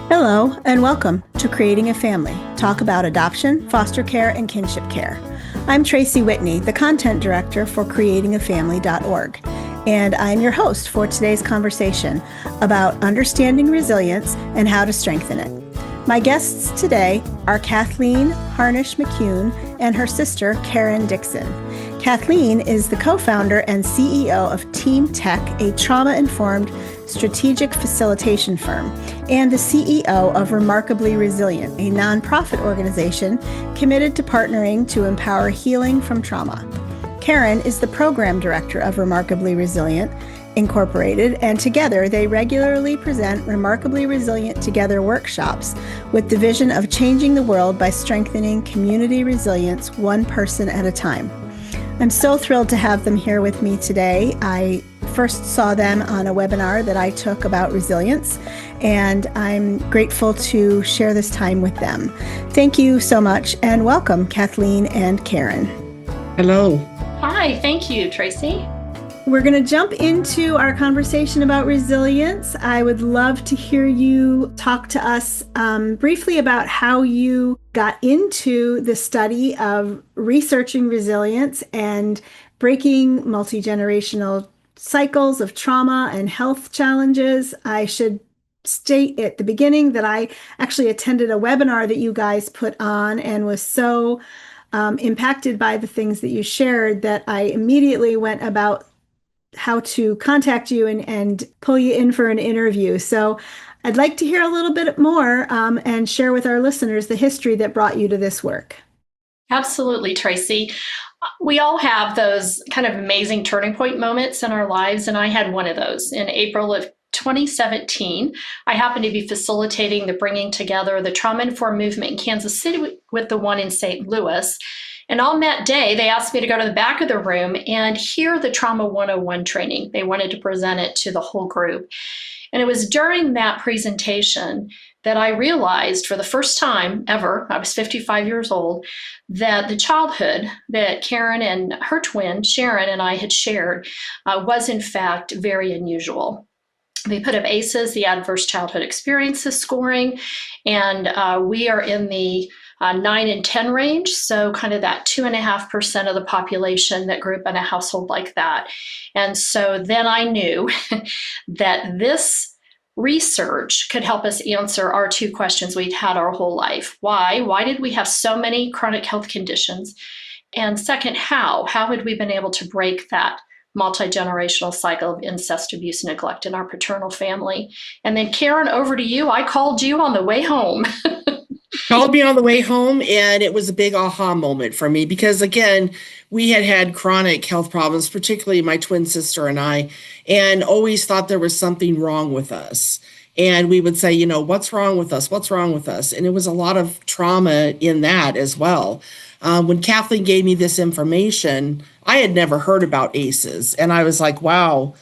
Hello, and welcome to Creating a Family. Talk about adoption, foster care, and kinship care. I'm Tracy Whitney, the content director for creatingafamily.org, and I'm your host for today's conversation about understanding resilience and how to strengthen it. My guests today are Kathleen Harnish McKune and her sister, Karen Dickson. Kathleen is the co-founder and CEO of Team Tech, a trauma-informed strategic facilitation firm, and the CEO of Remarkably Resilient, a nonprofit organization committed to partnering to empower healing from trauma. Karen is the program director of Remarkably Resilient, Incorporated, and together they regularly present Remarkably Resilient Together workshops with the vision of changing the world by strengthening community resilience one person at a time. I'm so thrilled to have them here with me today. I first saw them on a webinar that I took about resilience, and I'm grateful to share this time with them. Thank you so much, and welcome, Kathleen and Karen. Hello. Hi, thank you, Tracy. We're going to jump into our conversation about resilience. I would love to hear you talk to us briefly about how you got into the study of researching resilience and breaking multi-generational cycles of trauma and health challenges. I should state at the beginning that I actually attended a webinar that you guys put on and was so impacted by the things that you shared that I immediately went about how to contact you and pull you in for an interview. So I'd like to hear a little bit more and share with our listeners the history that brought you to this work. Absolutely, Tracy. We all have those kind of amazing turning point moments in our lives, and I had one of those in April of 2017. I happened to be facilitating the bringing together the trauma-informed movement in Kansas City with the one in St. Louis. And on that day, they asked me to go to the back of the room and hear the Trauma 101 training. They wanted to present it to the whole group. And it was during that presentation that I realized for the first time ever, I was 55 years old, that the childhood that Karen and her twin, Sharon, and I had shared was in fact very unusual. They put up ACEs, the Adverse Childhood Experiences scoring, and we are in the 9 and 10 range, so kind of that 2.5% of the population that grew up in a household like that. And so then I knew that this research could help us answer our two questions we'd had our whole life. Why? Why did we have so many chronic health conditions? And second, how? How had we been able to break that multi-generational cycle of incest, abuse, and neglect in our paternal family? And then Karen, over to you. I called you on the way home. Called me on the way home, and it was a big aha moment for me because, again, we had chronic health problems, particularly my twin sister and I, and always thought there was something wrong with us. And we would say, what's wrong with us? What's wrong with us? And it was a lot of trauma in that as well. When Kathleen gave me this information, I had never heard about ACEs. And I was like, wow,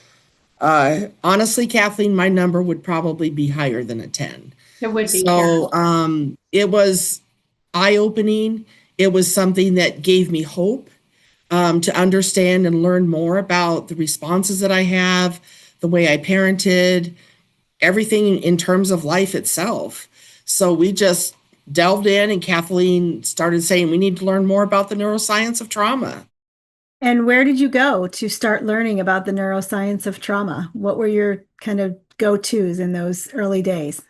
honestly, Kathleen, my number would probably be higher than a 10. It would be. So it was eye-opening. It was something that gave me hope to understand and learn more about the responses that I have, the way I parented, everything in terms of life itself. So we just delved in, and Kathleen started saying we need to learn more about the neuroscience of trauma. And where did you go to start learning about the neuroscience of trauma? What were your kind of go-tos in those early days?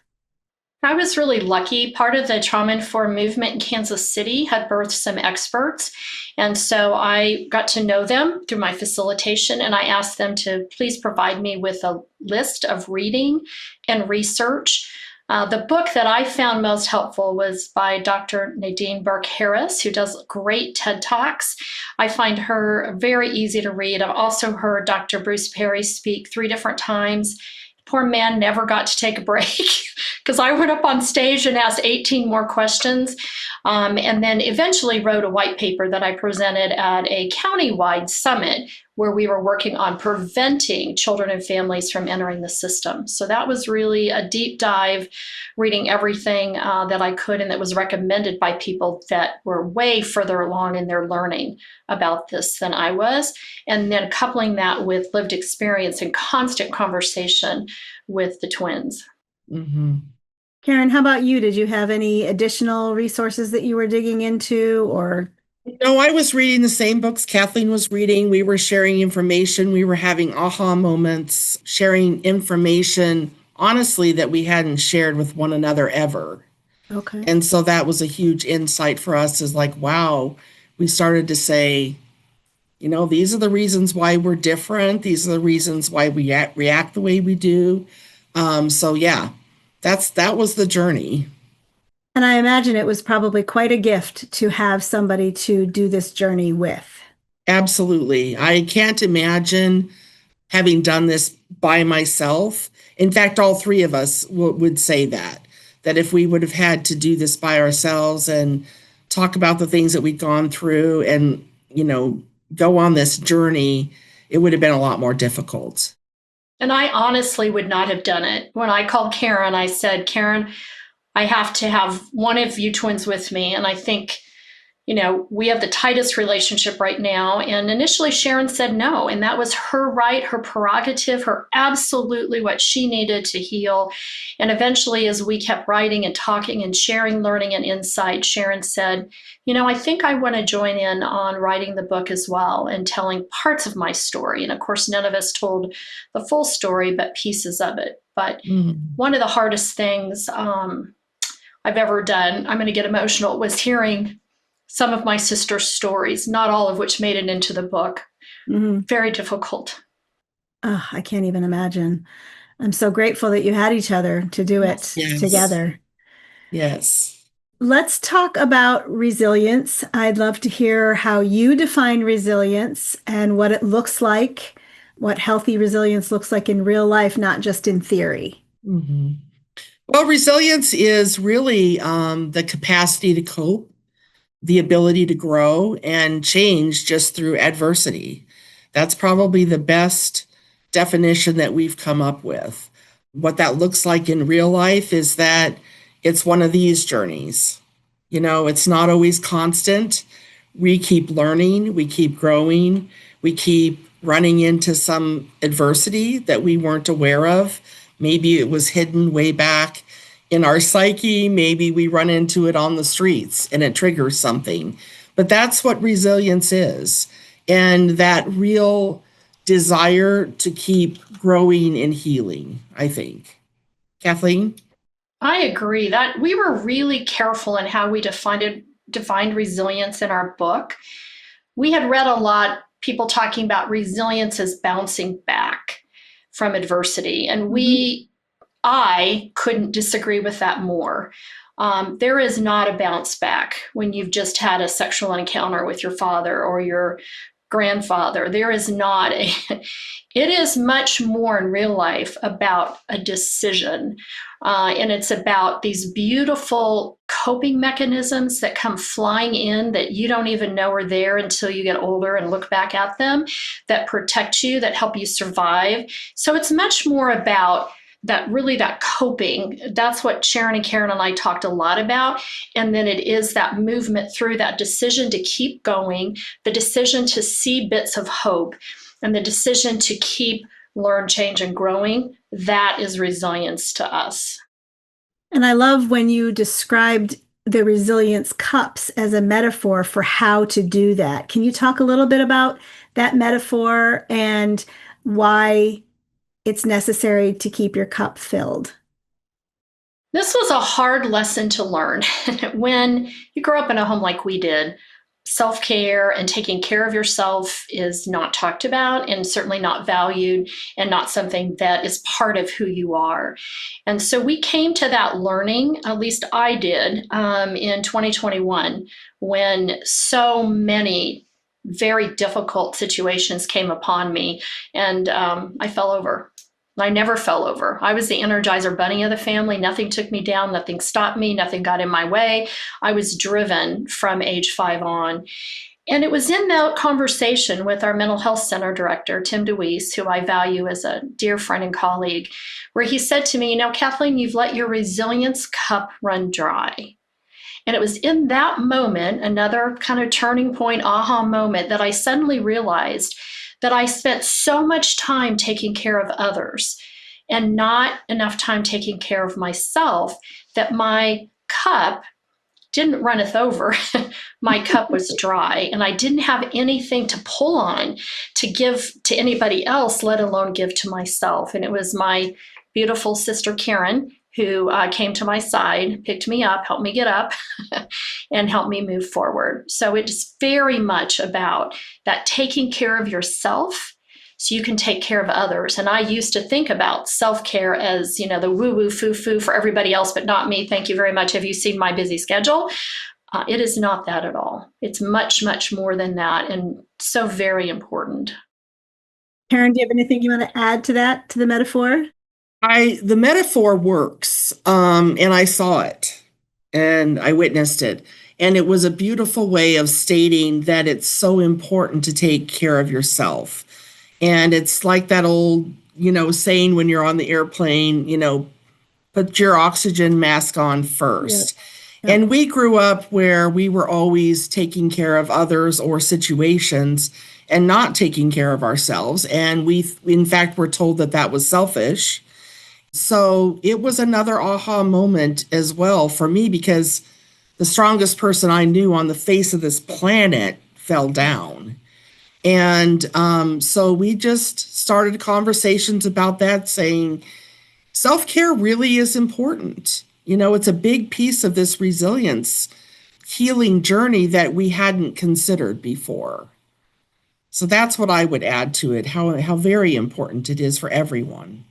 I was really lucky. Part of the trauma-informed movement in Kansas City had birthed some experts. And so I got to know them through my facilitation, and I asked them to please provide me with a list of reading and research. The book that I found most helpful was by Dr. Nadine Burke-Harris, who does great TED Talks. I find her very easy to read. I've also heard Dr. Bruce Perry speak 3 different times. Poor man never got to take a break because I went up on stage and asked 18 more questions, and then eventually wrote a white paper that I presented at a county-wide summit where we were working on preventing children and families from entering the system. So that was really a deep dive, reading everything that I could and that was recommended by people that were way further along in their learning about this than I was. And then coupling that with lived experience and constant conversation with the twins. Mm-hmm. Karen, how about you? Did you have any additional resources that you were digging into or? No, I was reading the same books Kathleen was reading. We were sharing information. We were having aha moments, sharing information, honestly, that we hadn't shared with one another ever. Okay. And so that was a huge insight for us is like, wow, we started to say, these are the reasons why we're different. These are the reasons why we react the way we do. So yeah, that was the journey. And I imagine it was probably quite a gift to have somebody to do this journey with. Absolutely. I can't imagine having done this by myself. In fact, all three of us would say that if we would have had to do this by ourselves and talk about the things that we'd gone through and, go on this journey, it would have been a lot more difficult. And I honestly would not have done it. When I called Karen, I said, Karen, I have to have one of you twins with me. And I think, we have the tightest relationship right now. And initially Sharon said no. And that was her right, her prerogative, her absolutely what she needed to heal. And eventually, as we kept writing and talking and sharing, learning and insight, Sharon said, I think I want to join in on writing the book as well and telling parts of my story. And of course, none of us told the full story, but pieces of it. But one of the hardest things I've ever done, I'm going to get emotional, was hearing some of my sister's stories, not all of which made it into the book. Very difficult. Oh, I can't even imagine. I'm so grateful that you had each other to do it together. Yes. Let's talk about resilience. I'd love to hear how you define resilience and what it looks like, what healthy resilience looks like in real life, not just in theory. Well, resilience is really the capacity to cope, the ability to grow and change just through adversity. That's probably the best definition that we've come up with. What that looks like in real life is that it's one of these journeys. It's not always constant. We keep learning, we keep growing, we keep running into some adversity that we weren't aware of. Maybe it was hidden way back in our psyche. Maybe we run into it on the streets and it triggers something. But that's what resilience is. And that real desire to keep growing and healing, I think. Kathleen? I agree that we were really careful in how we defined resilience in our book. We had read a lot, people talking about resilience as bouncing back from adversity. And I couldn't disagree with that more. There is not a bounce back when you've just had a sexual encounter with your father or your grandfather. There is not it is much more in real life about a decision. And it's about these beautiful coping mechanisms that come flying in that you don't even know are there until you get older and look back at them, that protect you, that help you survive. So it's much more about that coping. That's what Sharon and Karen and I talked a lot about. And then it is that movement through, that decision to keep going, the decision to see bits of hope, and the decision to keep, learn, change, and growing. That is resilience to us. And I love when you described the resilience cups as a metaphor for how to do that. Can you talk a little bit about that metaphor and why it's necessary to keep your cup filled? This was a hard lesson to learn. When you grow up in a home like we did, self-care and taking care of yourself is not talked about and certainly not valued and not something that is part of who you are. And so we came to that learning, at least I did, in 2021, when so many very difficult situations came upon me and I fell over. I never fell over. I was the Energizer Bunny of the family. Nothing took me down. Nothing stopped me. Nothing got in my way. I was driven from age 5 on. And it was in that conversation with our mental health center director, Tim DeWeese, who I value as a dear friend and colleague, where he said to me, Kathleen, you've let your resilience cup run dry. And it was in that moment, another kind of turning point, aha moment, that I suddenly realized that I spent so much time taking care of others and not enough time taking care of myself, that my cup didn't runneth over. My cup was dry, and I didn't have anything to pull on to give to anybody else, let alone give to myself. And it was my beautiful sister Karen who came to my side, picked me up, helped me get up, and helped me move forward. So it's very much about that taking care of yourself so you can take care of others. And I used to think about self-care as, the woo-woo foo-foo for everybody else, but not me. Thank you very much. Have you seen my busy schedule? It is not that at all. It's much, much more than that, and so very important. Karen, do you have anything you want to add to that, to the metaphor? The metaphor works, and I saw it, and I witnessed it. And it was a beautiful way of stating that it's so important to take care of yourself. And it's like that old, saying when you're on the airplane, put your oxygen mask on first. Yeah. And we grew up where we were always taking care of others or situations and not taking care of ourselves. And we, in fact, were told that that was selfish. So it was another aha moment as well for me, because the strongest person I knew on the face of this planet fell down. And so we just started conversations about that, saying self-care really is important. It's a big piece of this resilience healing journey that we hadn't considered before. So that's what I would add to it, how very important it is for everyone.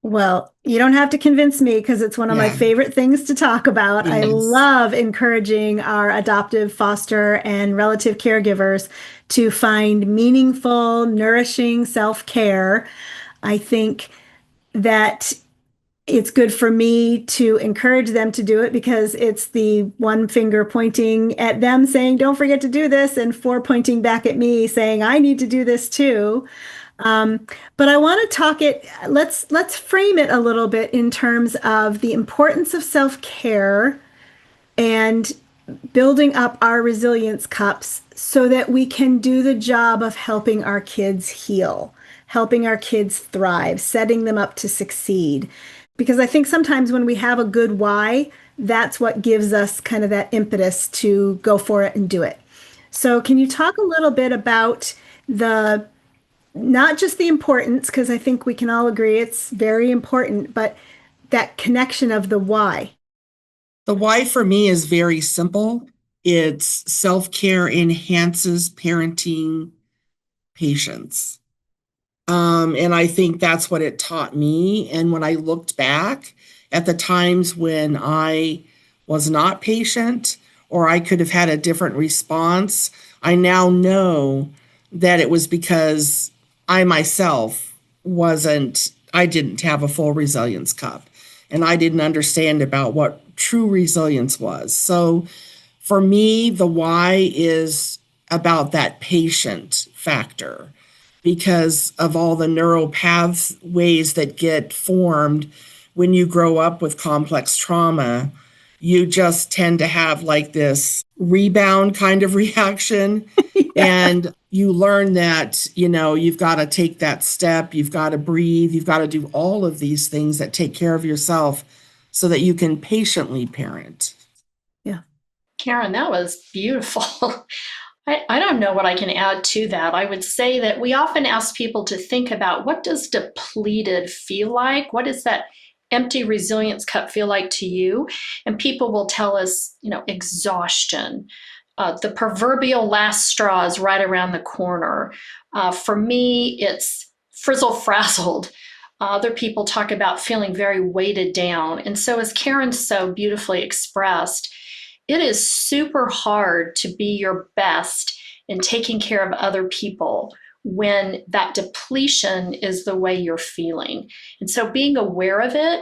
Well, you don't have to convince me, because it's one of my favorite things to talk about. Yes. I love encouraging our adoptive, foster, and relative caregivers to find meaningful, nourishing self-care. I think that it's good for me to encourage them to do it, because it's the one finger pointing at them saying, don't forget to do this, and 4 pointing back at me saying, I need to do this too. But I want to let's frame it a little bit in terms of the importance of self-care and building up our resilience cups so that we can do the job of helping our kids heal, helping our kids thrive, setting them up to succeed. Because I think sometimes when we have a good why, that's what gives us kind of that impetus to go for it and do it. So can you talk a little bit about not just the importance, because I think we can all agree it's very important, but that connection of the why? The why for me is very simple. It's self-care enhances parenting patience. And I think that's what it taught me. And when I looked back at the times when I was not patient, or I could have had a different response, I now know that it was because I myself I didn't have a full resilience cup, and I didn't understand about what true resilience was. So for me, the why is about that patient factor, because of all the neural pathways that get formed when you grow up with complex trauma. You just tend to have like this rebound kind of reaction. And you learn that, you've got to take that step, you've got to breathe, you've got to do all of these things that take care of yourself so that you can patiently parent. Yeah. Karen, that was beautiful. I don't know what I can add to that. I would say that we often ask people to think about, what does depleted feel like? What does that empty resilience cup feel like to you? And people will tell us, exhaustion. The proverbial last straw is right around the corner. For me, it's frizzle-frazzled. Other people talk about feeling very weighted down. And so, as Karen so beautifully expressed, it is super hard to be your best in taking care of other people when that depletion is the way you're feeling. And so being aware of it,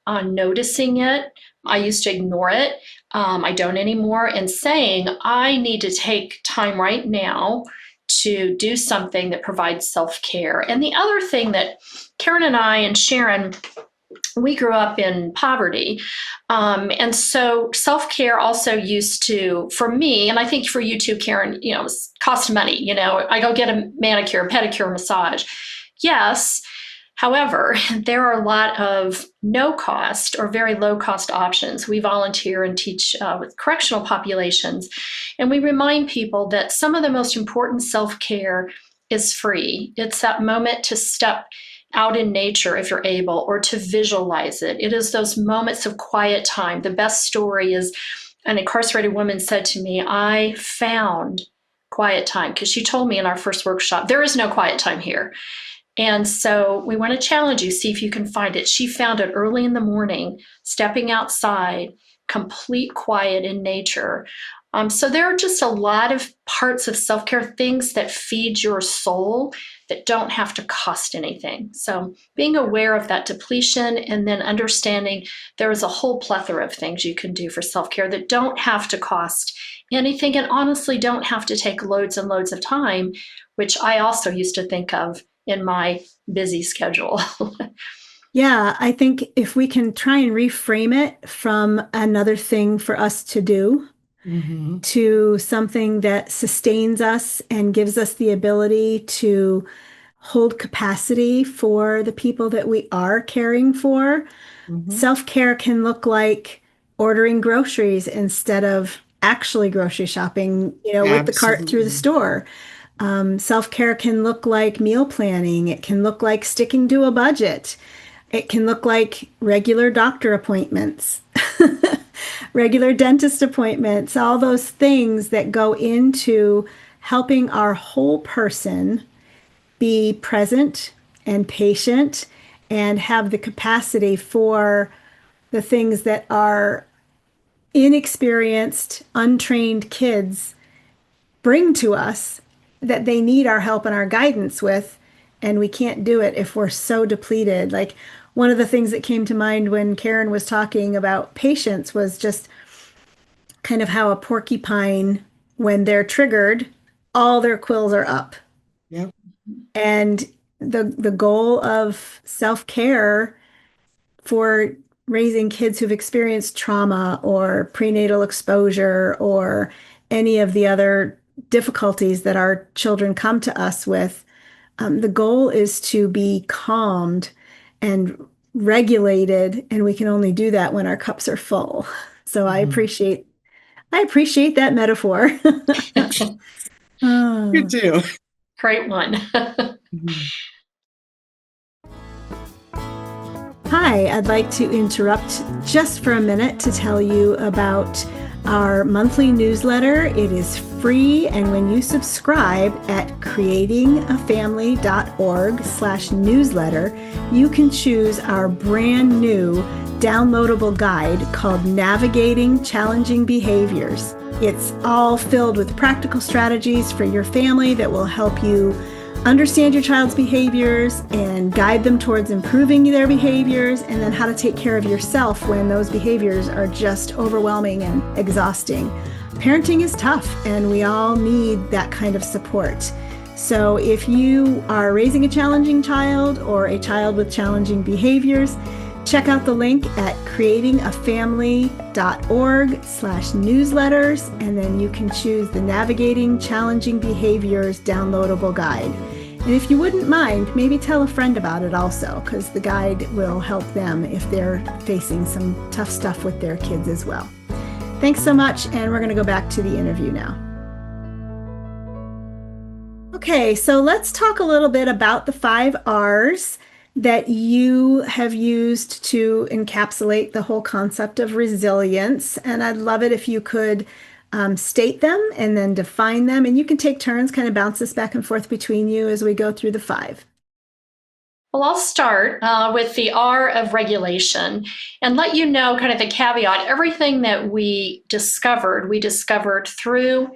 noticing it, I used to ignore it. I don't anymore. And saying, I need to take time right now to do something that provides self-care. And the other thing that Karen and I and Sharon, we grew up in poverty. And so self-care also used to, for me, and I think for you too, Karen, cost money. I go get a manicure, pedicure, massage. Yes, However, there are a lot of no cost or very low cost options. We volunteer and teach with correctional populations, and we remind people that some of the most important self-care is free. It's that moment to step out in nature if you're able, or to visualize it. It is those moments of quiet time. The best story is an incarcerated woman said to me, I found quiet time, because she told me in our first workshop, there is no quiet time here. And so we want to challenge you, see if you can find it. She found it early in the morning, stepping outside, complete quiet in nature. So there are just a lot of parts of self-care, things that feed your soul that don't have to cost anything. So being aware of that depletion, and then understanding there is a whole plethora of things you can do for self-care that don't have to cost anything, and honestly don't have to take loads and loads of time, which I also used to think of in my busy schedule. Yeah, I think if we can try and reframe it from another thing for us to do to something that sustains us and gives us the ability to hold capacity for the people that we are caring for. Self-care can look like ordering groceries instead of actually grocery shopping, with the cart through the store. Self-care can look like meal planning. It can look like sticking to a budget. It can look like regular doctor appointments, regular dentist appointments, all those things that go into helping our whole person be present and patient and have the capacity for the things that our inexperienced, untrained kids bring to us, that they need our help and our guidance with, and we can't do it if we're so depleted. Like, one of the things that came to mind when Karen was talking about patience was just kind of how a porcupine, when they're triggered, all their quills are up. Yep. And the goal of self-care for raising kids who've experienced trauma or prenatal exposure or any of the other difficulties that our children come to us with, the goal is to be calmed and regulated, and we can only do that when our cups are full. So I appreciate that metaphor. You too. Great one. Hi, I'd like to interrupt just for a minute to tell you about our monthly newsletter. It is free, and when you subscribe at creatingafamily.org/newsletter, you can choose our brand new downloadable guide called Navigating Challenging Behaviors. It's all filled with practical strategies for your family that will help you understand your child's behaviors and guide them towards improving their behaviors, and then how to take care of yourself when those behaviors are just overwhelming and exhausting. Parenting is tough, and we all need that kind of support. So if you are raising a challenging child or a child with challenging behaviors, check out the link at creatingafamily.org/newsletters, and then you can choose the Navigating Challenging Behaviors downloadable guide. And if you wouldn't mind, maybe tell a friend about it also, because the guide will help them if they're facing some tough stuff with their kids as well. Thanks so much, and we're going to go back to the interview now. Okay, so let's talk a little bit about the 5 R's that you have used to encapsulate the whole concept of resilience. And I'd love it if you could state them and then define them. And you can take turns, kind of bounce this back and forth between you as we go through the 5. Well, I'll start with the R of regulation and let you know kind of the caveat. Everything that we discovered through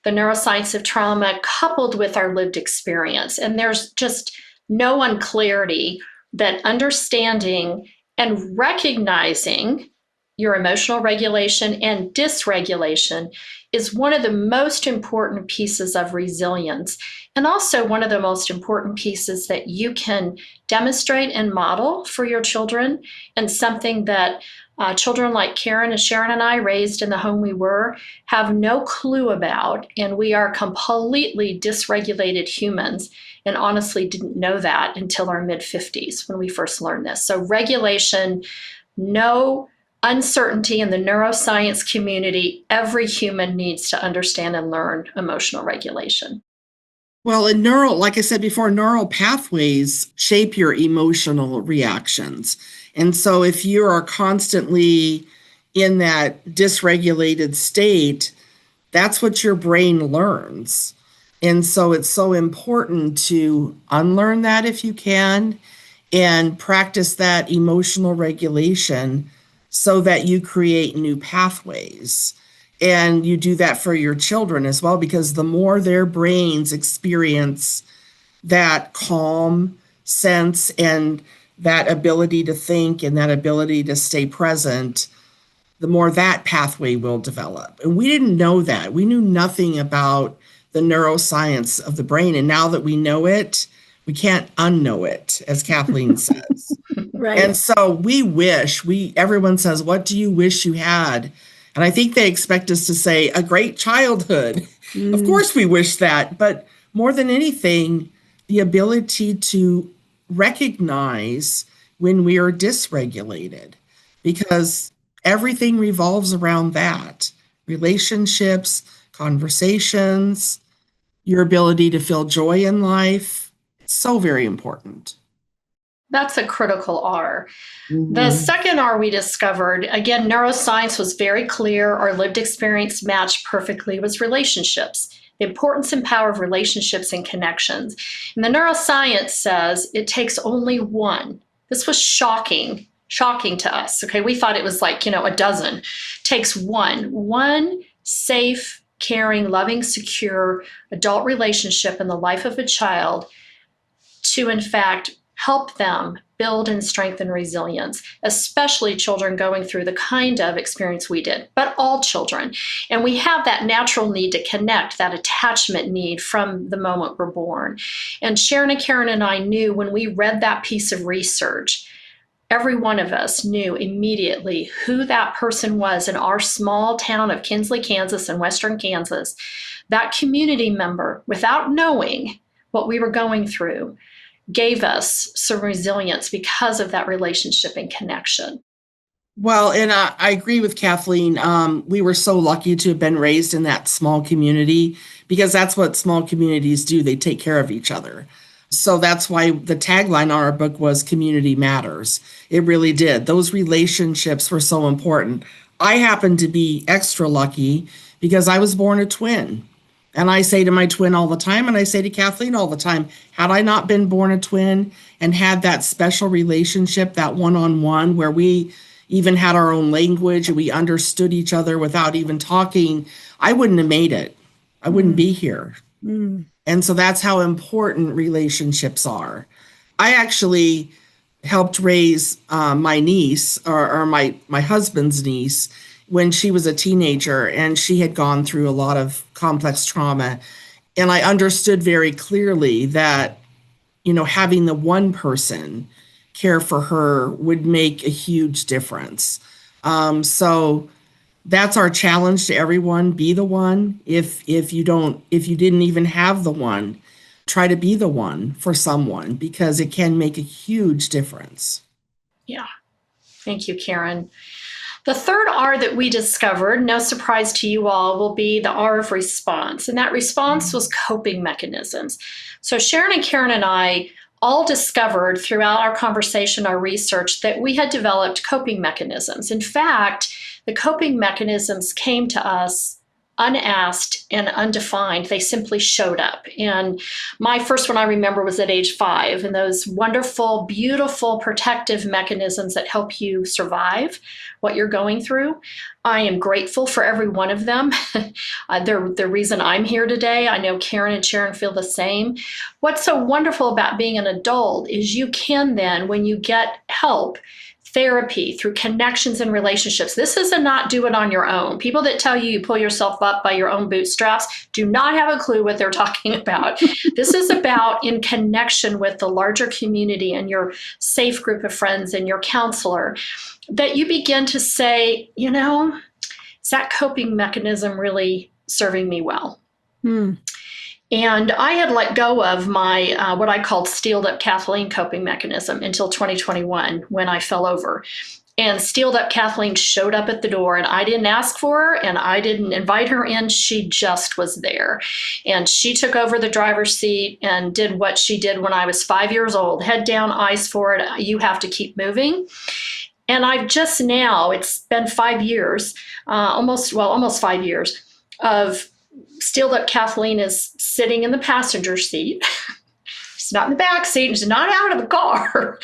the neuroscience of trauma coupled with our lived experience. And there's just no unclarity that understanding and recognizing your emotional regulation and dysregulation is one of the most important pieces of resilience, and also one of the most important pieces that you can demonstrate and model for your children, and something that Children like Karen and Sharon and I, raised in the home we were, have no clue about, and we are completely dysregulated humans, and honestly didn't know that until our mid-50s when we first learned this. So regulation, no uncertainty in the neuroscience community. Every human needs to understand and learn emotional regulation. Well, like I said before, neural pathways shape your emotional reactions. And so if you are constantly in that dysregulated state, that's what your brain learns. And so it's so important to unlearn that if you can and practice that emotional regulation so that you create new pathways. And you do that for your children as well, because the more their brains experience that calm sense and that ability to think and that ability to stay present, the more that pathway will develop. And we didn't know that. We knew nothing about the neuroscience of the brain. And now that we know it, we can't unknow it, as Kathleen says. Right. And so everyone says, what do you wish you had? And I think they expect us to say a great childhood. Of course we wish that, but more than anything, the ability to recognize when we are dysregulated, because everything revolves around that. Relationships, conversations, your ability to feel joy in life. It's so very important. That's a critical R. The second R we discovered, again, neuroscience was very clear. Our lived experience matched perfectly, was relationships. The importance and power of relationships and connections. And the neuroscience says it takes only one. This was shocking to us. Okay, we thought it was like, a dozen. Takes one safe, caring, loving, secure adult relationship in the life of a child to, in fact, help them build and strengthen resilience, especially children going through the kind of experience we did, but all children. And we have that natural need to connect, that attachment need from the moment we're born. And Sharon and Karen and I knew when we read that piece of research, every one of us knew immediately who that person was in our small town of Kinsley, Kansas, and Western Kansas, that community member, without knowing what we were going through, gave us some resilience because of that relationship and connection. Well, and I agree with Kathleen. We were so lucky to have been raised in that small community, because that's what small communities do. They take care of each other. So that's why the tagline on our book was Community Matters. It really did. Those relationships were so important. I happen to be extra lucky because I was born a twin. And I say to my twin all the time, and I say to Kathleen all the time, had I not been born a twin and had that special relationship, that one-on-one where we even had our own language and we understood each other without even talking, I wouldn't have made it. I wouldn't be here. And so that's how important relationships are. I actually helped raise my niece, or my husband's niece, when she was a teenager, and she had gone through a lot of complex trauma. And I understood very clearly that, having the one person care for her would make a huge difference. So that's our challenge to everyone. Be the one. If you didn't even have the one, try to be the one for someone, because it can make a huge difference. Yeah. Thank you, Karen. The third R that we discovered, no surprise to you all, will be the R of response. And that response was coping mechanisms. So Sharon and Karen and I all discovered throughout our conversation, our research, that we had developed coping mechanisms. In fact, the coping mechanisms came to us unasked and undefined. They simply showed up. And my first one I remember was at age 5, and those wonderful, beautiful protective mechanisms that help you survive what you're going through. I am grateful for every one of them. They're the reason I'm here today. I know Karen and Sharon feel the same. What's so wonderful about being an adult is you can then, when you get help, therapy, through connections and relationships. This is a not do it on your own. People that tell you pull yourself up by your own bootstraps do not have a clue what they're talking about. This is about in connection with the larger community and your safe group of friends and your counselor, that you begin to say, is that coping mechanism really serving me well? And I had let go of my, what I called steeled up Kathleen coping mechanism until 2021 when I fell over. And steeled up Kathleen showed up at the door, and I didn't ask for her and I didn't invite her in. She just was there. And she took over the driver's seat and did what she did when I was 5 years old. Head down, eyes forward, you have to keep moving. And I've just now, it's been 5 years, almost 5 years of steeled up Kathleen is sitting in the passenger seat. She's not in the back seat. She's not out of the car.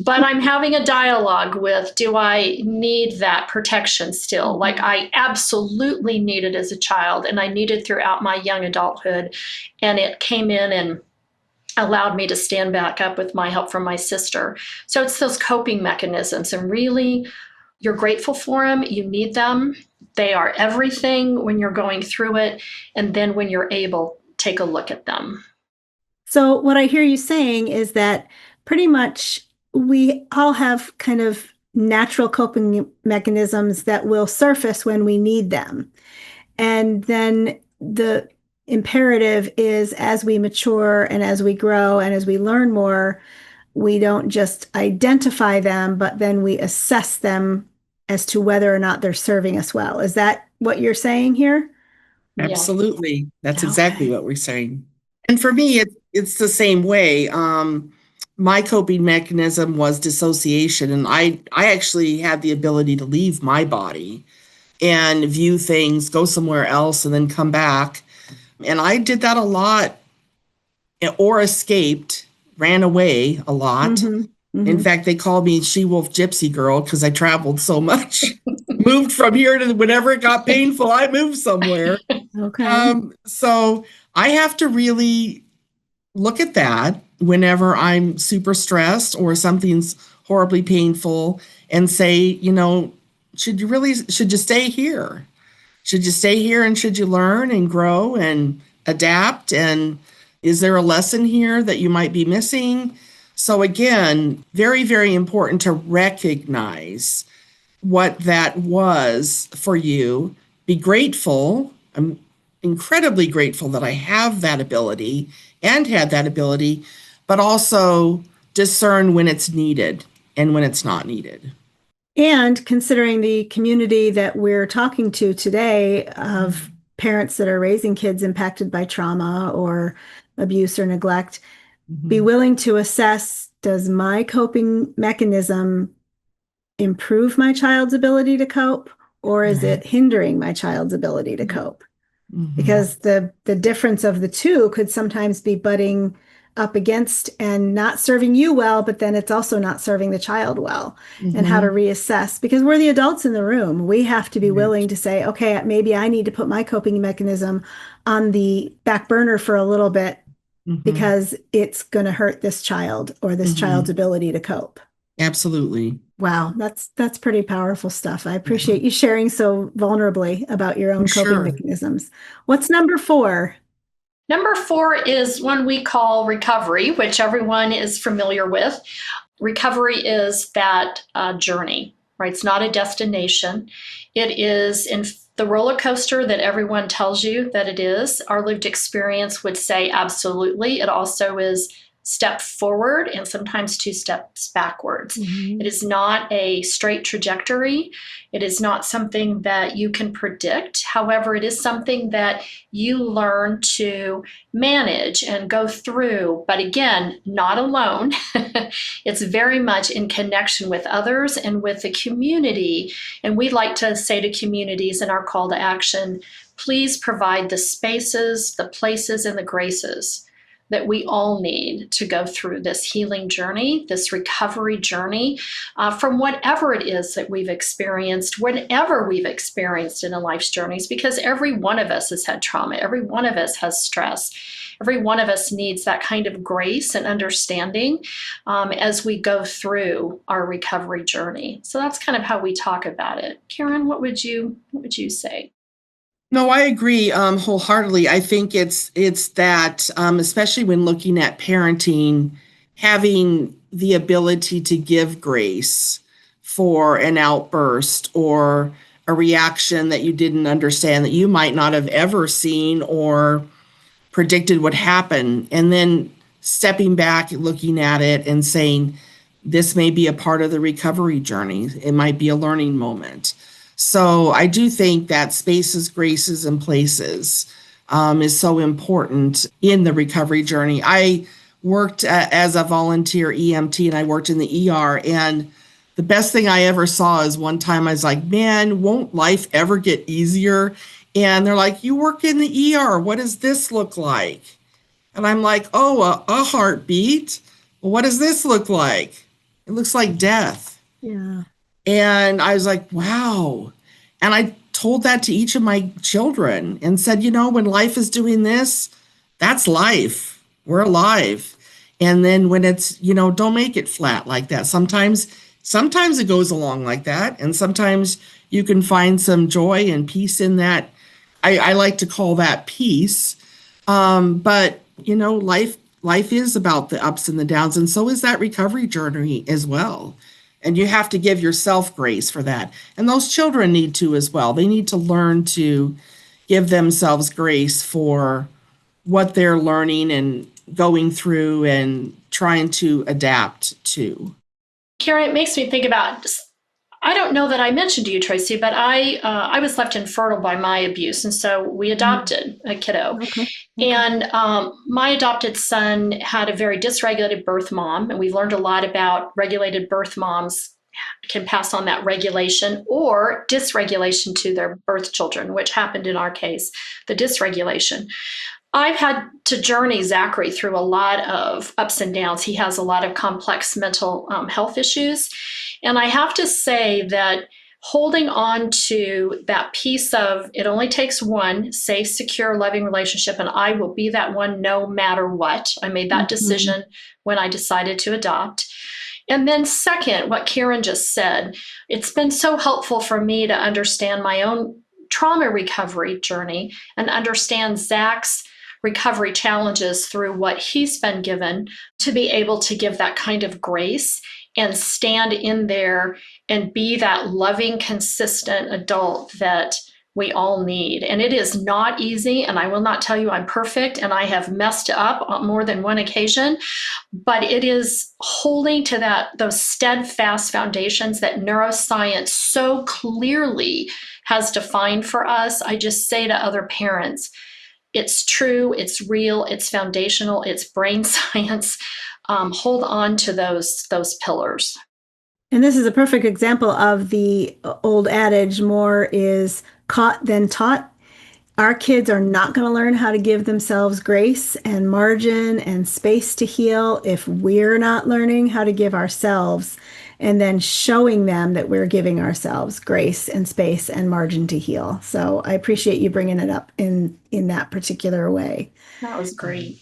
But I'm having a dialogue with, do I need that protection still? Like I absolutely needed as a child, and I needed throughout my young adulthood. And it came in and allowed me to stand back up with my help from my sister. So it's those coping mechanisms, and really you're grateful for them. You need them. They are everything when you're going through it. And then when you're able, take a look at them. So what I hear you saying is that pretty much we all have kind of natural coping mechanisms that will surface when we need them. And then the imperative is, as we mature and as we grow and as we learn more, we don't just identify them, but then we assess them as to whether or not they're serving us well. Is that what you're saying here? Absolutely. That's exactly what we're saying. And for me, it's the same way. My coping mechanism was dissociation. And I actually had the ability to leave my body and view things, go somewhere else, and then come back. And I did that a lot, or escaped, ran away a lot. In fact, they called me She-Wolf Gypsy Girl because I traveled so much. Moved from here to whenever it got painful, I moved somewhere. Okay. So I have to really look at that whenever I'm super stressed or something's horribly painful and say, should you stay here? Should you stay here, and should you learn and grow and adapt? And is there a lesson here that you might be missing? So again, very, very important to recognize what that was for you. Be grateful. I'm incredibly grateful that I have that ability and had that ability, but also discern when it's needed and when it's not needed. And considering the community that we're talking to today of parents that are raising kids impacted by trauma or abuse or neglect, be willing to assess, does my coping mechanism improve my child's ability to cope, or is it hindering my child's ability to cope? Because the difference of the two could sometimes be butting up against and not serving you well, but then it's also not serving the child well, and how to reassess, because we're the adults in the room. We have to be willing to say, okay, maybe I need to put my coping mechanism on the back burner for a little bit because it's going to hurt this child or this child's ability to cope. Absolutely. Wow, that's pretty powerful stuff. I appreciate you sharing so vulnerably about your own coping mechanisms. What's number 4? Number 4 is one we call recovery, which everyone is familiar with. Recovery is that journey, right? It's not a destination. It is in the roller coaster that everyone tells you that it is. Our lived experience would say absolutely. It also is step forward and sometimes 2 steps backwards. It is not a straight trajectory. It is not something that you can predict. However, it is something that you learn to manage and go through. But again, not alone. It's very much in connection with others and with the community. And we like to say to communities in our call to action, please provide the spaces, the places, and the graces that we all need to go through this healing journey, this recovery journey, from whatever it is that we've experienced, whenever we've experienced in a life's journeys, because every one of us has had trauma. Every one of us has stress. Every one of us needs that kind of grace and understanding as we go through our recovery journey. So that's kind of how we talk about it. Karen, what would you say? No, I agree wholeheartedly. I think it's that, especially when looking at parenting, having the ability to give grace for an outburst or a reaction that you didn't understand, that you might not have ever seen or predicted would happen, and then stepping back, looking at it and saying, this may be a part of the recovery journey. It might be a learning moment. So I do think that spaces, graces, and places is so important in the recovery journey. I worked as a volunteer EMT, and I worked in the ER, and the best thing I ever saw is one time I was like, man, won't life ever get easier? And they're like, you work in the ER. What does this look like? And I'm like, oh, a heartbeat. Well, what does this look like? It looks like death. Yeah. And I was like, wow. And I told that to each of my children and said, when life is doing this, that's life. We're alive. And then when it's, don't make it flat like that. Sometimes it goes along like that. And sometimes you can find some joy and peace in that. I like to call that peace. But, life is about the ups and the downs. And so is that recovery journey as well. And you have to give yourself grace for that. And those children need to as well. They need to learn to give themselves grace for what they're learning and going through and trying to adapt to. Karen, it makes me think about, I don't know that I mentioned to you, Tracy, but I was left infertile by my abuse. And so we adopted a kiddo. Okay. And my adopted son had a very dysregulated birth mom. And we've learned a lot about regulated birth moms can pass on that regulation or dysregulation to their birth children, which happened in our case, the dysregulation. I've had to journey Zachary through a lot of ups and downs. He has a lot of complex mental health issues. And I have to say that holding on to that piece of it only takes one safe, secure, loving relationship, and I will be that one no matter what. I made that decision when I decided to adopt. And then second, what Karen just said, it's been so helpful for me to understand my own trauma recovery journey and understand Zach's recovery challenges through what he's been given to be able to give that kind of grace and stand in there and be that loving, consistent adult that we all need. And it is not easy. And I will not tell you I'm perfect. And I have messed up on more than one occasion, but it is holding to those steadfast foundations that neuroscience so clearly has defined for us. I just say to other parents, it's true, it's real, it's foundational, it's brain science. Hold on to those pillars. And this is a perfect example of the old adage, more is caught than taught. Our kids are not going to learn how to give themselves grace and margin and space to heal if we're not learning how to give ourselves and then showing them that we're giving ourselves grace and space and margin to heal. So I appreciate you bringing it up in that particular way. That was great.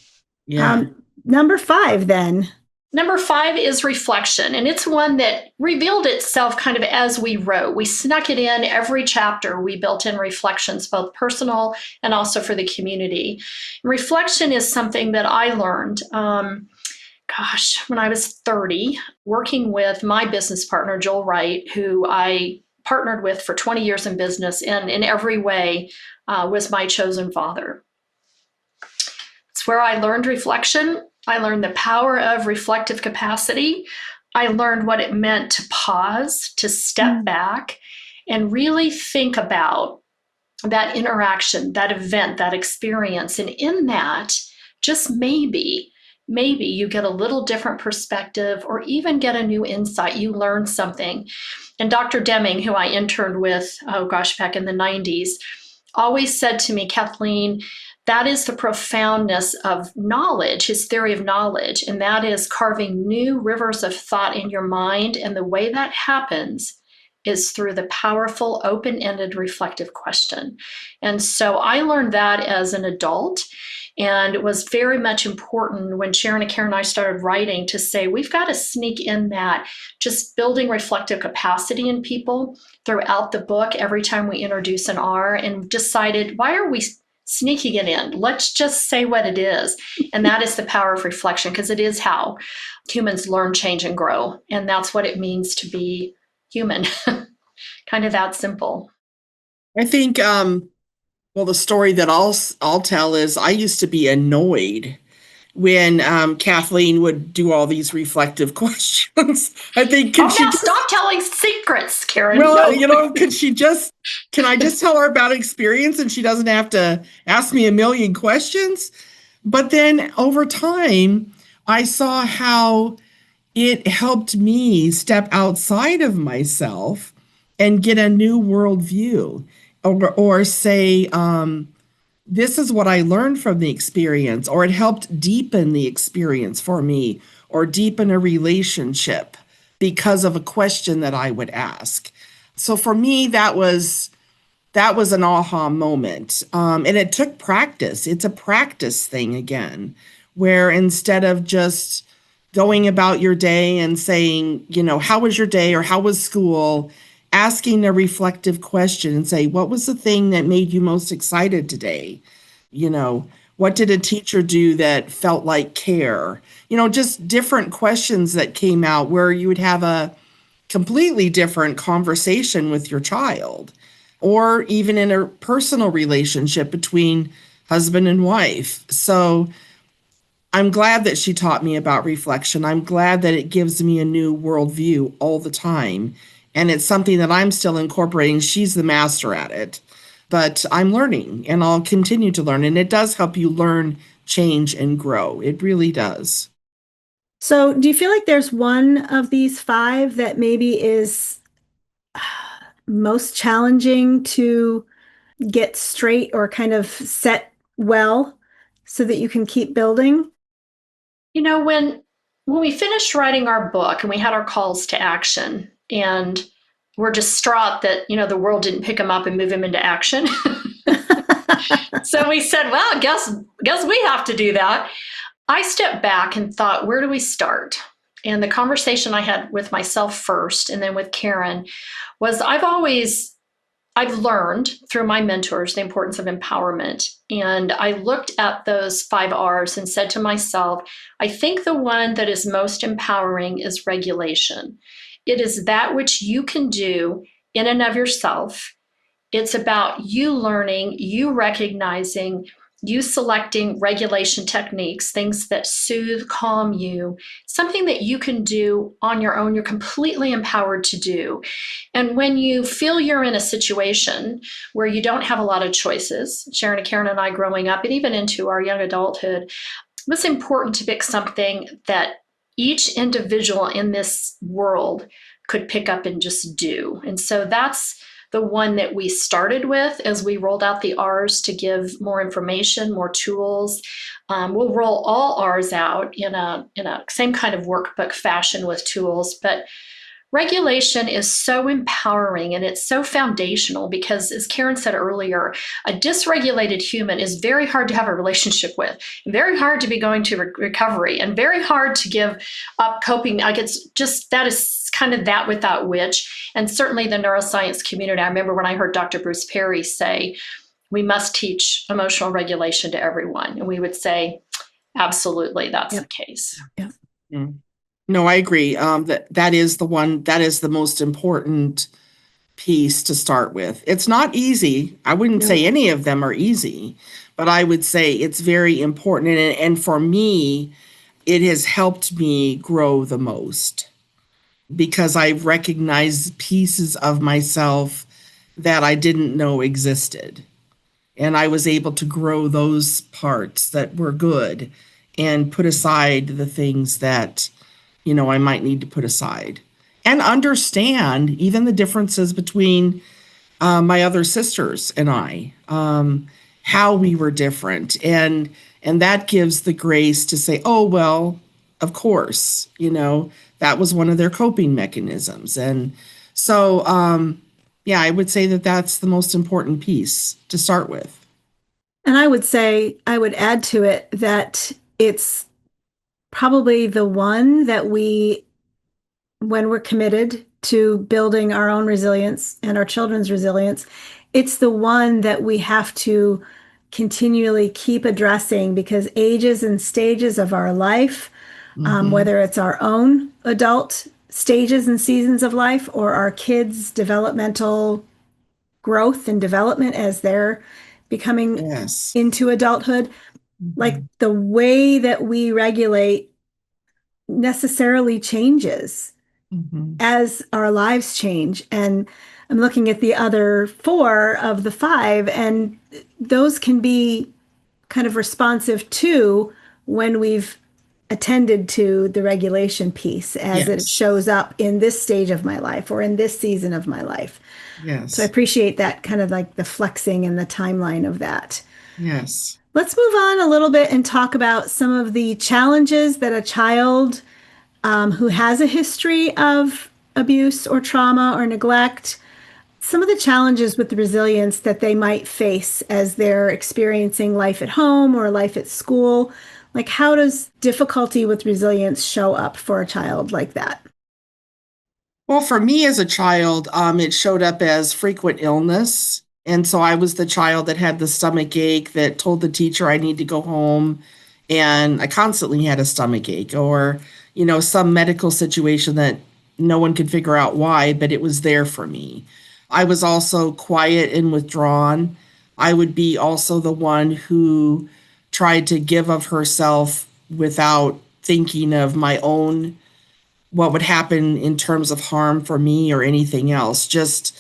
Yeah. Number 5 then. Number 5 is reflection, and it's one that revealed itself kind of as we wrote. We snuck it in every chapter. We built in reflections, both personal and also for the community. Reflection is something that I learned, when I was 30, working with my business partner, Joel Wright, who I partnered with for 20 years in business and in every way was my chosen father. It's where I learned reflection. I learned the power of reflective capacity. I learned what it meant to pause, to step back, and really think about that interaction, that event, that experience. And in that, just maybe you get a little different perspective or even get a new insight. You learn something. And Dr. Deming, who I interned with, back in the 90s, always said to me, Kathleen, that is the profoundness of knowledge, his theory of knowledge. And that is carving new rivers of thought in your mind. And the way that happens is through the powerful, open-ended, reflective question. And so I learned that as an adult. And it was very much important when Sharon and Karen and I started writing to say, we've got to sneak in that just building reflective capacity in people throughout the book every time we introduce an R, and decided, why are we sneaking it in? Let's just say what it is. And that is the power of reflection, because it is how humans learn, change, and grow. And that's what it means to be human. Kind of that simple. I think, well, the story that I'll tell is I used to be annoyed when Kathleen would do all these reflective questions. I think, stop telling secrets, Karen. Well, no. Can I just tell her about experience and she doesn't have to ask me a million questions? But then over time, I saw how it helped me step outside of myself and get a new worldview, or say, this is what I learned from the experience, or it helped deepen the experience for me, or deepen a relationship because of a question that I would ask. So for me, that was an aha moment. And it took practice. It's a practice thing again, where instead of just going about your day and saying, how was your day or how was school, asking a reflective question and say, what was the thing that made you most excited today? What did a teacher do that felt like care? Just different questions that came out where you would have a completely different conversation with your child, or even in a personal relationship between husband and wife. So I'm glad that she taught me about reflection. I'm glad that it gives me a new worldview all the time. And it's something that I'm still incorporating. She's the master at it. But I'm learning, and I'll continue to learn. And it does help you learn, change, and grow. It really does. So do you feel like there's one of these 5 that maybe is most challenging to get straight or kind of set well so that you can keep building? When we finished writing our book and we had our calls to action, and we're distraught that, the world didn't pick him up and move him into action. So we said, well, guess we have to do that. I stepped back and thought, where do we start? And the conversation I had with myself first and then with Karen was, I've learned through my mentors the importance of empowerment. And I looked at those 5 R's and said to myself, I think the one that is most empowering is regulation. It is that which you can do in and of yourself. It's about you learning, you recognizing, you selecting regulation techniques, things that soothe, calm you, something that you can do on your own, you're completely empowered to do. And when you feel you're in a situation where you don't have a lot of choices, Sharon and Karen and I growing up, and even into our young adulthood, it was important to pick something that each individual in this world could pick up and just do. And so that's the one that we started with as we rolled out the R's to give more information, more tools. We'll roll all R's out in a same kind of workbook fashion with tools, but regulation is so empowering and it's so foundational because, as Karen said earlier, a dysregulated human is very hard to have a relationship with, very hard to be going to recovery, and very hard to give up coping. Like, it's just, that is kind of that without which. And certainly the neuroscience community, I remember when I heard Dr. Bruce Perry say, we must teach emotional regulation to everyone. And we would say, absolutely, that's the case. Yeah. Mm. No, I agree. That is the one, that is the most important piece to start with. It's not easy. I wouldn't say any of them are easy, but I would say it's very important. And for me, it has helped me grow the most because I've recognized pieces of myself that I didn't know existed. And I was able to grow those parts that were good and put aside the things that I might need to put aside, and understand even the differences between my other sisters and I. how we were different. And that gives the grace to say, oh, well, of course, that was one of their coping mechanisms. And so, yeah, I would say that that's the most important piece to start with. And I would say, I would add to it that it's probably the one that when we're committed to building our own resilience and our children's resilience, it's the one that we have to continually keep addressing, because ages and stages of our life, whether it's our own adult stages and seasons of life or our kids' developmental growth and development as they're becoming Yes. into adulthood, like the way that we regulate necessarily changes as our lives change. And I'm looking at the other 4 of the 5, and those can be kind of responsive to when we've attended to the regulation piece as it Yes. shows up in this stage of my life or in this season of my life. Yes. So I appreciate that, kind of like the flexing and the timeline of that. Yes. Let's move on a little bit and talk about some of the challenges that a child who has a history of abuse or trauma or neglect, some of the challenges with the resilience that they might face as they're experiencing life at home or life at school. Like, how does difficulty with resilience show up for a child like that? Well, for me as a child, it showed up as frequent illness. And so I was the child that had the stomach ache that told the teacher I need to go home. And I constantly had a stomach ache, or, some medical situation that no one could figure out why, but it was there for me. I was also quiet and withdrawn. I would be also the one who tried to give of herself without thinking of my own, what would happen in terms of harm for me or anything else. Just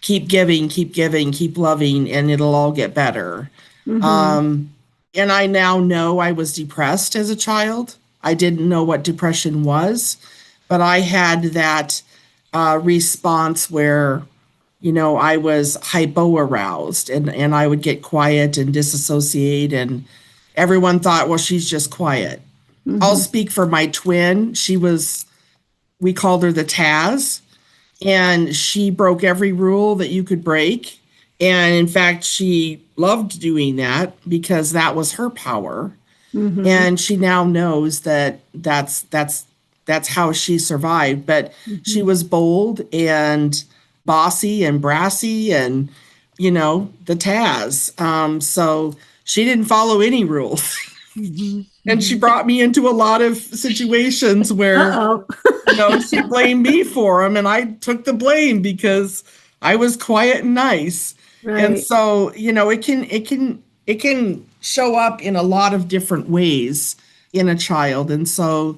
keep giving, keep loving, and it'll all get better. And I now know I was depressed as a child. I didn't know what depression was, but I had that response where, I was hypo-aroused, and I would get quiet and disassociate, and everyone thought, well, she's just quiet. I'll speak for my twin. We called her the Taz, and she broke every rule that you could break. And in fact, she loved doing that because that was her power. And she now knows that that's how she survived. But she was bold and bossy and brassy and, the Taz. So she didn't follow any rules. And she brought me into a lot of situations where, she blamed me for them, and I took the blame because I was quiet and nice. Right. And so, it can show up in a lot of different ways in a child. And so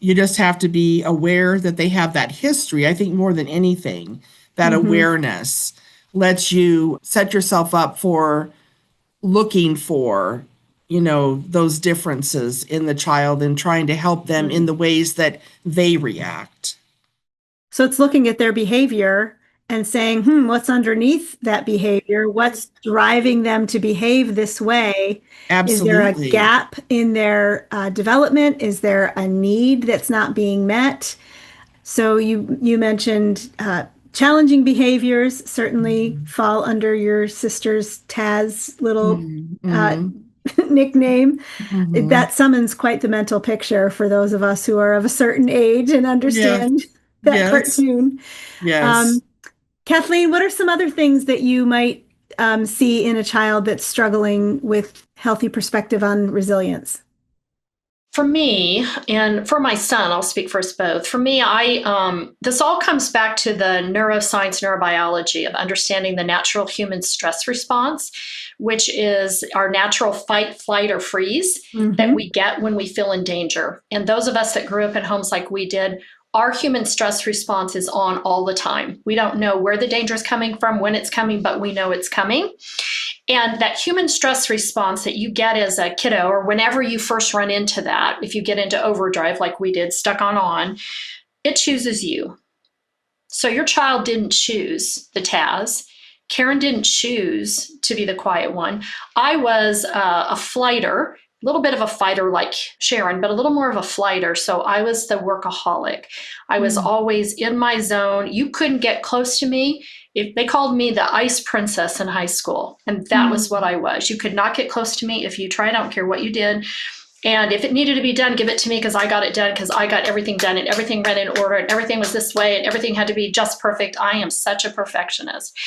you just have to be aware that they have that history. I think more than anything, that awareness lets you set yourself up for looking for, those differences in the child and trying to help them in the ways that they react. So it's looking at their behavior and saying, what's underneath that behavior? What's driving them to behave this way? Absolutely. Is there a gap in their development? Is there a need that's not being met? So you mentioned challenging behaviors certainly fall under your sister's Taz little nickname. That summons quite the mental picture for those of us who are of a certain age and understand that cartoon. Yes. Kathleen, what are some other things that you might see in a child that's struggling with healthy perspective on resilience? For me, and for my son, I'll speak for us both. For me, this all comes back to the neuroscience, neurobiology of understanding the natural human stress response, which is our natural fight, flight, or freeze that we get when we feel in danger. And those of us that grew up in homes like we did, our human stress response is on all the time. We don't know where the danger is coming from, when it's coming, but we know it's coming. And that human stress response that you get as a kiddo, or whenever you first run into that, if you get into overdrive like we did, stuck on, it chooses you. So your child didn't choose the Taz. Karen didn't choose to be the quiet one. I was a flighter, a little bit of a fighter like Sharon, but a little more of a flighter. So I was the workaholic. I was always in my zone. You couldn't get close to me. If they called me the ice princess in high school, and that was what I was. You could not get close to me. If you tried, I don't care what you did. And if it needed to be done, give it to me because I got it done, because I got everything done and everything ran in order and everything was this way and everything had to be just perfect. I am such a perfectionist.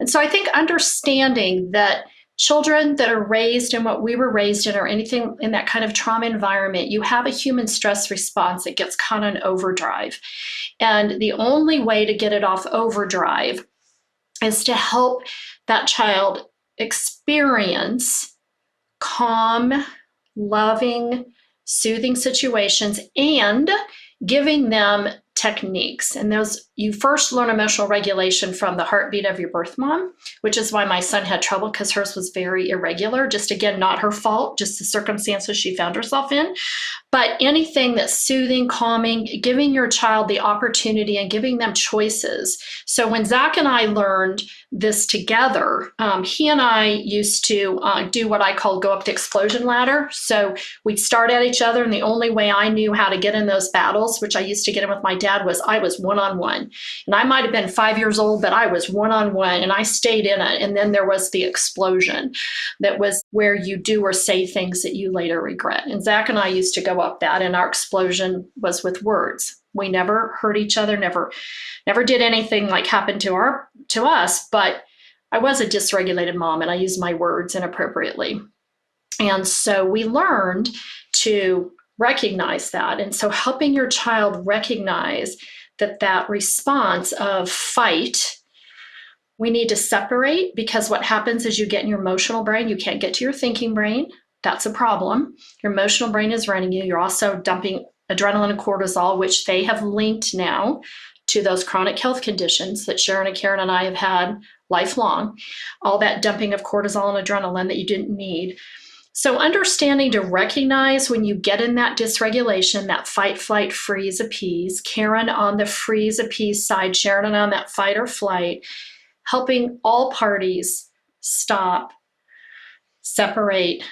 And so I think understanding that children that are raised in what we were raised in or anything in that kind of trauma environment, you have a human stress response that gets caught on overdrive. And the only way to get it off overdrive is to help that child experience calm, loving, soothing situations and giving them techniques. And those, you first learn emotional regulation from the heartbeat of your birth mom, which is why my son had trouble, because hers was very irregular. Just again, not her fault, just the circumstances she found herself in. But anything that's soothing, calming, giving your child the opportunity and giving them choices. So when Zach and I learned this together, he and I used to do what I call go up the explosion ladder. So we'd start at each other, and the only way I knew how to get in those battles, which I used to get in with my dad, was I was one-on-one. And I might have been 5 years old, but I was one-on-one, and I stayed in it. And then there was the explosion that was where you do or say things that you later regret. And Zach and I used to go up that, and our explosion was with words. We never hurt each other, never did anything like happen to us, but I was a dysregulated mom and I used my words inappropriately. And so we learned to recognize that. And so helping your child recognize that response of fight, we need to separate, because what happens is you get in your emotional brain, you can't get to your thinking brain. That's a problem. Your emotional brain is running you. You're also dumping adrenaline and cortisol, which they have linked now to those chronic health conditions that Sharon and Karen and I have had lifelong, all that dumping of cortisol and adrenaline that you didn't need. So understanding to recognize when you get in that dysregulation, that fight, flight, freeze, appease, Karen on the freeze, appease side, Sharon on that fight or flight, helping all parties stop, separate,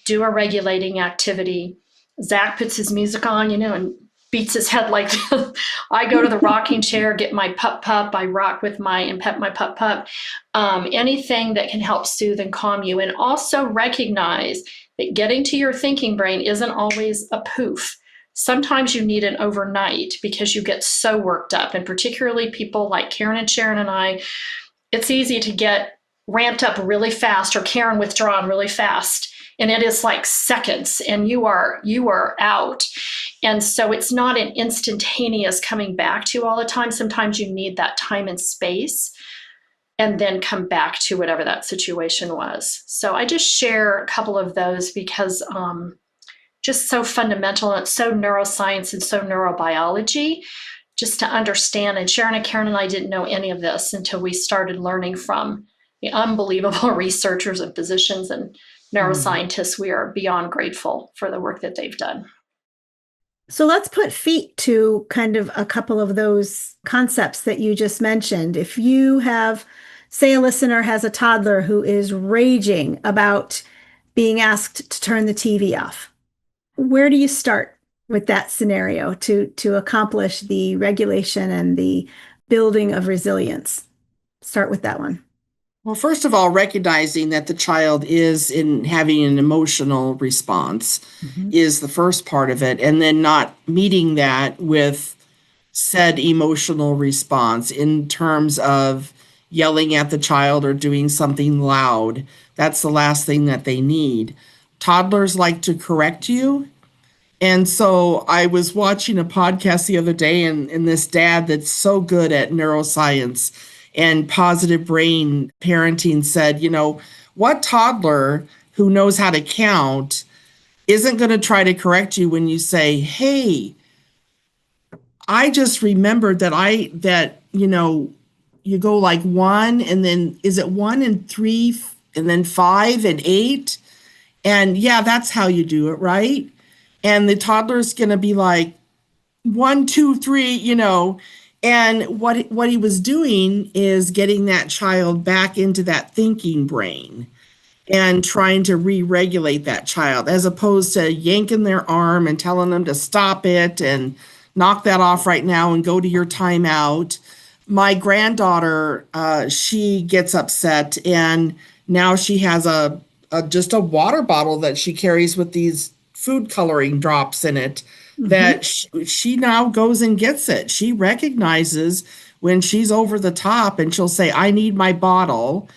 do a regulating activity. Zach puts his music on, and beats his head like this. I go to the rocking chair, get my pup. I rock with and pet my pup. Anything that can help soothe and calm you. And also recognize that getting to your thinking brain isn't always a poof. Sometimes you need an overnight because you get so worked up. And particularly people like Karen and Sharon and I, it's easy to get ramped up really fast, or Karen withdrawn really fast. And it is like seconds and you are out. And so it's not an instantaneous coming back to you all the time. Sometimes you need that time and space and then come back to whatever that situation was. So I just share a couple of those because just so fundamental, and it's so neuroscience and so neurobiology, just to understand. And Sharon and Karen and I didn't know any of this until we started learning from the unbelievable researchers and physicians and neuroscientists. We are beyond grateful for the work that they've done. So let's put feet to kind of a couple of those concepts that you just mentioned. If you have, say, a listener has a toddler who is raging about being asked to turn the TV off, where do you start with that scenario to accomplish the regulation and the building of resilience? Start with that one. Well, first of all, recognizing that the child is in having an emotional response is the first part of it. And then not meeting that with said emotional response in terms of yelling at the child or doing something loud. That's the last thing that they need. Toddlers like to correct you. And so I was watching a podcast the other day, and this dad that's so good at neuroscience and positive brain parenting said, what toddler who knows how to count isn't going to try to correct you when you say, hey, I just remembered that you go like 1, and then is it 1 and 3 and then 5 and 8? And yeah, that's how you do it, right? And the toddler's going to be like 1, 2, 3, And what he was doing is getting that child back into that thinking brain and trying to re-regulate that child, as opposed to yanking their arm and telling them to stop it and knock that off right now and go to your timeout. My granddaughter, she gets upset, and now she has just a water bottle that she carries with these food coloring drops in it, that she now goes and gets it. She recognizes when she's over the top, and she'll say, I need my bottle.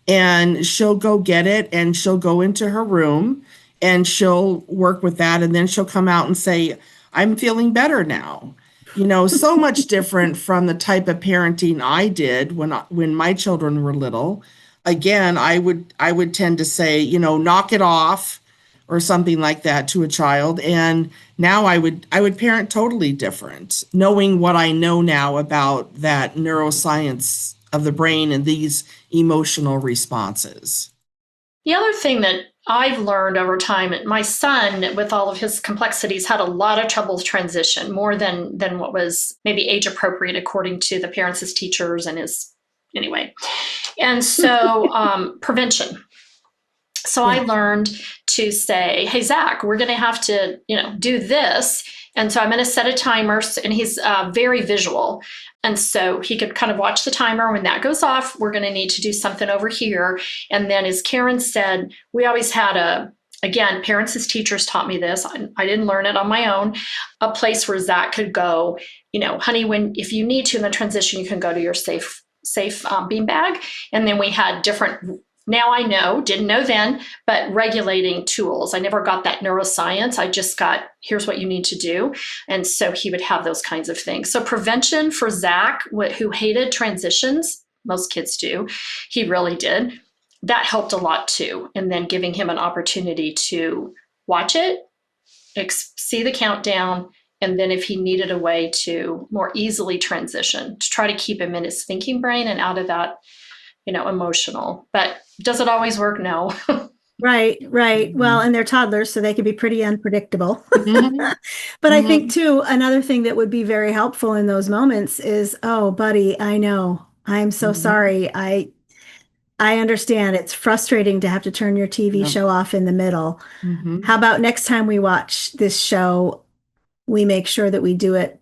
And she'll go get it, and she'll go into her room, and she'll work with that. And then she'll come out and say, I'm feeling better now. So much different from the type of parenting I did when my children were little. Again, I would tend to say, knock it off or something like that to a child. And now I would parent totally different, knowing what I know now about that neuroscience of the brain and these emotional responses. The other thing that I've learned over time, my son, with all of his complexities, had a lot of trouble with transition, more than what was maybe age appropriate according to the parents, his teachers, and his anyway. And so prevention. So I learned to say, hey, Zach, we're going to have to, do this. And so I'm going to set a timer. And he's very visual. And so he could kind of watch the timer. When that goes off, we're going to need to do something over here. And then, as Karen said, we always had again, parents as teachers taught me this. I didn't learn it on my own. A place where Zach could go, honey, if you need to in the transition, you can go to your safe beanbag. And then we had different, now I know, didn't know then, but regulating tools. I never got that neuroscience. I just got, here's what you need to do. And so he would have those kinds of things. So prevention for Zach, who hated transitions, most kids do, he really did. That helped a lot too. And then giving him an opportunity to watch it, see the countdown, and then if he needed a way to more easily transition, to try to keep him in his thinking brain and out of that, emotional. But does it always work? No. Right. Well, and they're toddlers, so they can be pretty unpredictable. But I think too, another thing that would be very helpful in those moments is, oh, buddy, I know. I'm so sorry. I understand it's frustrating to have to turn your TV show off in the middle. How about next time we watch this show, we make sure that we do it,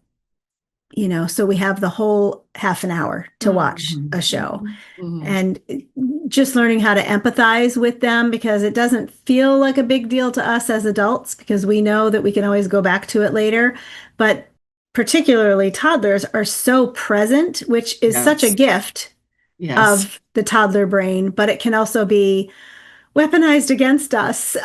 so we have the whole half an hour to watch a show. And just learning how to empathize with them, because it doesn't feel like a big deal to us as adults, because we know that we can always go back to it later. But particularly toddlers are so present, which is such a gift of the toddler brain, but it can also be weaponized against us.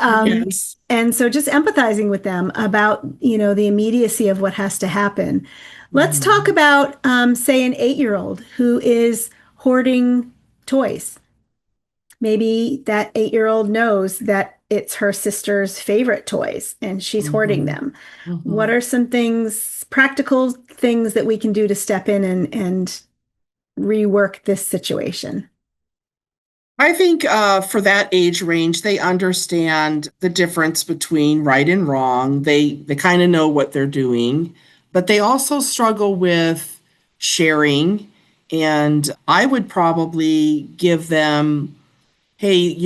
And so just empathizing with them about, the immediacy of what has to happen. Let's talk about, say, an 8-year-old who is hoarding toys. Maybe that 8-year-old knows that it's her sister's favorite toys and she's hoarding them. What are some practical things that we can do to step in and rework this situation? I think for that age range, they understand the difference between right and wrong. They kind of know what they're doing, but they also struggle with sharing. And I would probably give them, hey,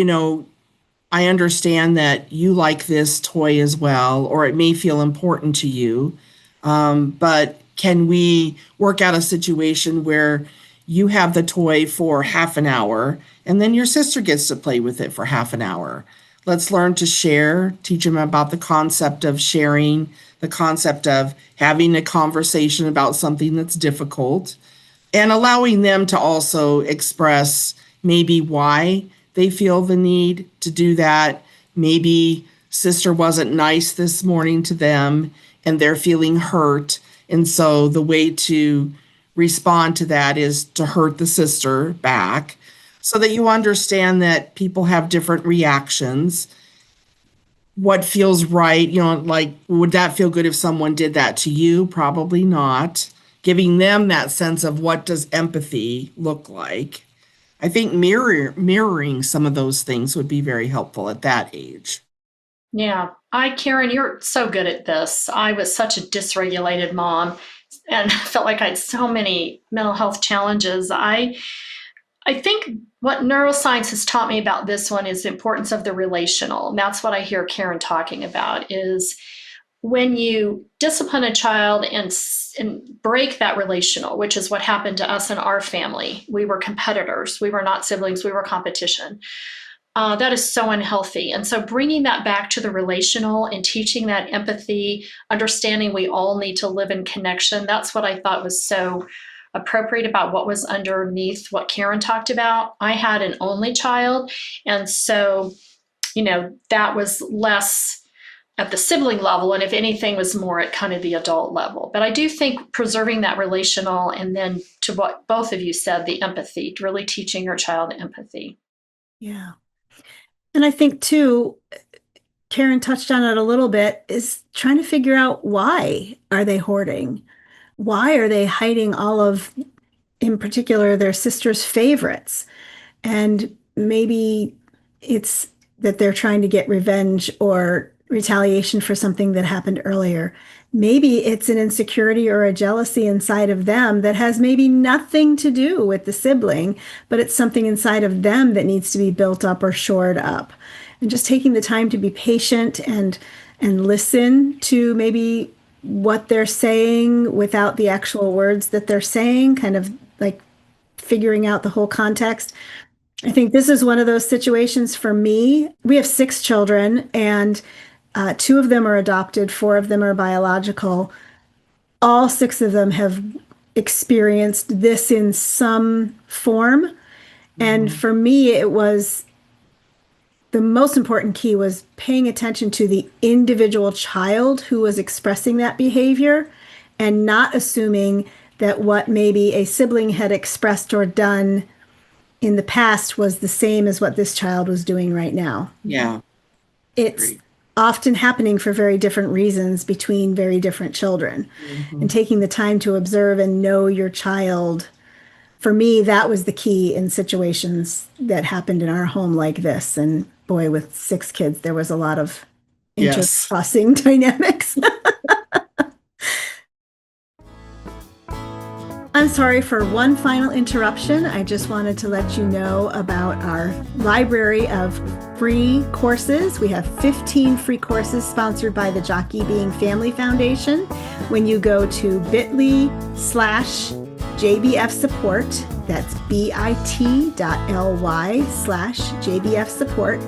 I understand that you like this toy as well, or it may feel important to you, but can we work out a situation where you have the toy for half an hour and then your sister gets to play with it for half an hour? Let's learn to share, teach them about the concept of sharing, the concept of having a conversation about something that's difficult, and allowing them to also express maybe why they feel the need to do that. Maybe sister wasn't nice this morning to them and they're feeling hurt. And so the way to respond to that is to hurt the sister back, so that you understand that people have different reactions. What feels right, like, would that feel good if someone did that to you? Probably not. Giving them that sense of what does empathy look like. I think mirroring some of those things would be very helpful at that age. Yeah. Karen, you're so good at this. I was such a dysregulated mom. and felt like I had so many mental health challenges. I think what neuroscience has taught me about this one is the importance of the relational. And that's what I hear Karen talking about, is when you discipline a child and break that relational, which is what happened to us in our family. We were competitors. We were not siblings. We were competition. That is so unhealthy. And so bringing that back to the relational and teaching that empathy, understanding we all need to live in connection, that's what I thought was so appropriate about what was underneath what Karen talked about. I had an only child. And so, that was less at the sibling level, and if anything was more at kind of the adult level. But I do think preserving that relational, and then to what both of you said, the empathy, really teaching your child empathy. Yeah. And I think too, Karen touched on it a little bit, is trying to figure out, why are they hoarding? Why are they hiding all of, in particular, their sister's favorites? And maybe it's that they're trying to get revenge or retaliation for something that happened earlier. Maybe it's an insecurity or a jealousy inside of them that has maybe nothing to do with the sibling, but it's something inside of them that needs to be built up or shored up. And just taking the time to be patient and listen to maybe what they're saying without the actual words that they're saying, kind of like figuring out the whole context. I think this is one of those situations for me. We have 6 children, and 2 of them are adopted, 4 of them are biological. All 6 of them have experienced this in some form. And for me, it was the most important key was paying attention to the individual child who was expressing that behavior, and not assuming that what maybe a sibling had expressed or done in the past was the same as what this child was doing right now. Yeah. It's Great. often happening for very different reasons between very different children. And taking the time to observe and know your child, for me, that was the key in situations that happened in our home like this. And boy, with 6 kids, there was a lot of Yes. intercrossing dynamics. I'm sorry for one final interruption. I just wanted to let you know about our library of free courses. We have 15 free courses sponsored by the Jockey Being Family Foundation. When you go to bit.ly/JBF support, that's bit.ly/JBF support,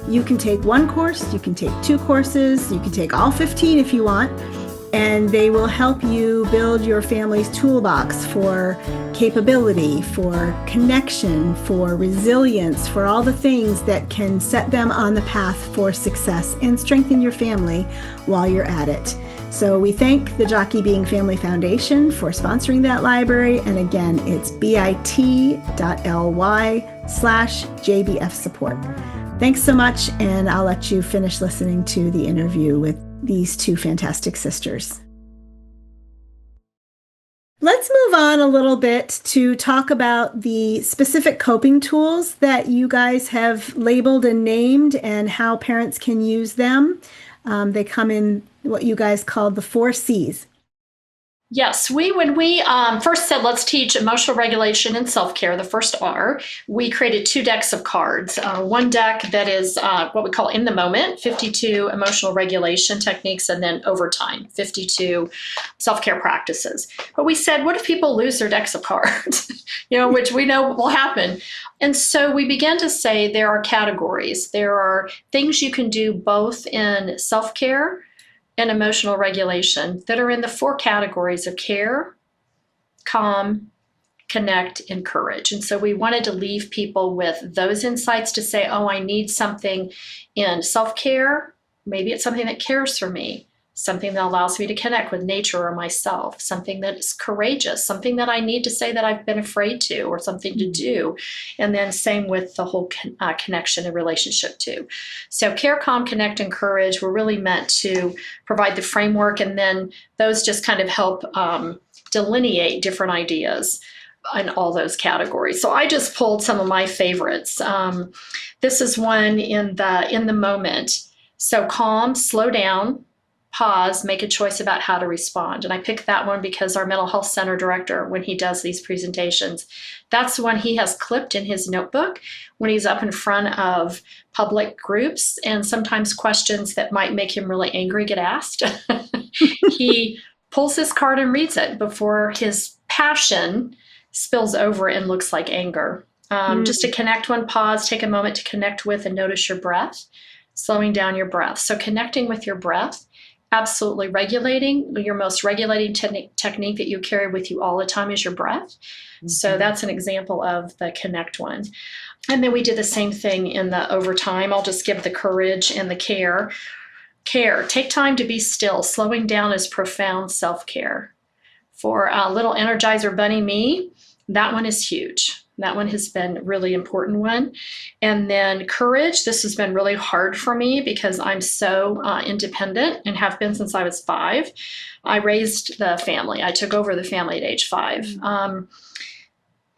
you can take 1 course, you can take 2 courses, you can take all 15 if you want. And they will help you build your family's toolbox for capability, for connection, for resilience, for all the things that can set them on the path for success and strengthen your family while you're at it. So we thank the Jockey Being Family Foundation for sponsoring that library. And again, it's bit.ly/JBF support. Thanks so much, and I'll let you finish listening to the interview with these 2 fantastic sisters. Let's move on a little bit to talk about the specific coping tools that you guys have labeled and named, and how parents can use them. They come in what you guys called the 4 C's. Yes, when we first said let's teach emotional regulation and self-care, the first R, we created 2 decks of cards. One deck that is what we call in the moment, 52 emotional regulation techniques, and then overtime, 52 self-care practices. But we said, what if people lose their decks of cards? Which we know will happen. And so we began to say there are categories. There are things you can do both in self-care and emotional regulation that are in the 4 categories of care, calm, connect, and courage. And so we wanted to leave people with those insights to say, oh, I need something in self-care. Maybe it's something that cares for me, something that allows me to connect with nature or myself, something that is courageous, something that I need to say that I've been afraid to, or something to do. And then same with the whole connection and relationship too. So care, calm, connect, and courage were really meant to provide the framework, and then those just kind of help delineate different ideas in all those categories. So I just pulled some of my favorites. This is one in the moment. So calm, slow down, pause, make a choice about how to respond. And I picked that one because our mental health center director, when he does these presentations, that's the one he has clipped in his notebook when he's up in front of public groups, and sometimes questions that might make him really angry get asked. He pulls his card and reads it before his passion spills over and looks like anger. Just to connect one, pause, take a moment to connect with and notice your breath, slowing down your breath. So connecting with your breath, absolutely regulating. Your most regulating technique that you carry with you all the time is your breath. Mm-hmm. So that's an example of the connect one. And then we did the same thing in the overtime. I'll just give the courage and the care. Take time to be still. Slowing down is profound self-care. For little Energizer Bunny me, that one is huge. That one has been a really important one. And then courage, this has been really hard for me because I'm so independent and have been since I was 5. I raised the family. I took over the family at age 5.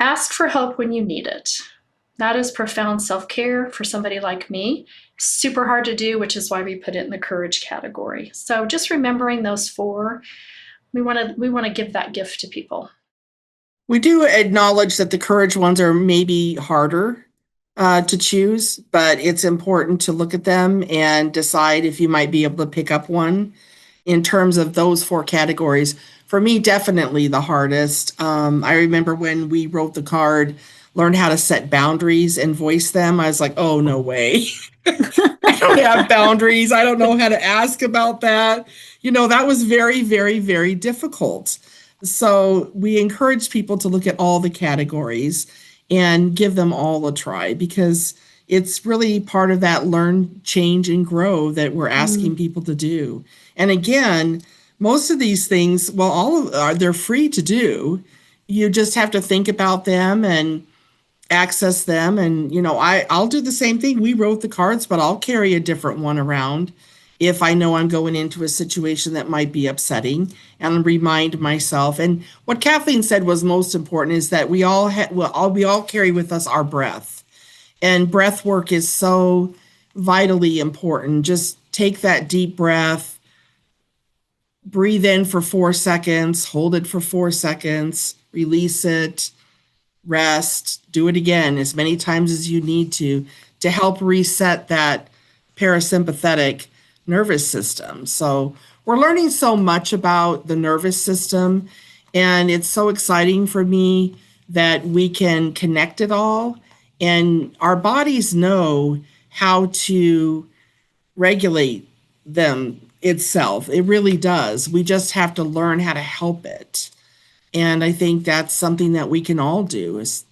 Ask for help when you need it. That is profound self-care for somebody like me. Super hard to do, which is why we put it in the courage category. So just remembering those 4, we want to give that gift to people. We do acknowledge that the courage ones are maybe harder to choose, but it's important to look at them and decide if you might be able to pick up one in terms of those 4 categories. For me, definitely the hardest. I remember when we wrote the card, learn how to set boundaries and voice them. I was like, oh, no way. I don't have boundaries. I don't know how to ask about that. That was very, very, very difficult. So we encourage people to look at all the categories and give them all a try, because it's really part of that learn, change, and grow that we're asking people to do. And again, most of these things, they're free to do. You just have to think about them and access them. And, I'll do the same thing. We wrote the cards, but I'll carry a different one around if I know I'm going into a situation that might be upsetting, and remind myself. And what Kathleen said was most important is that we all carry with us our breath. And breath work is so vitally important. Just take that deep breath, breathe in for 4 seconds, hold it for 4 seconds, release it, rest, do it again as many times as you need to help reset that parasympathetic nervous system. So we're learning so much about the nervous system, and it's so exciting for me that we can connect it all, and our bodies know how to regulate them itself. It really does. We just have to learn how to help it. And I think that's something that we can all do, is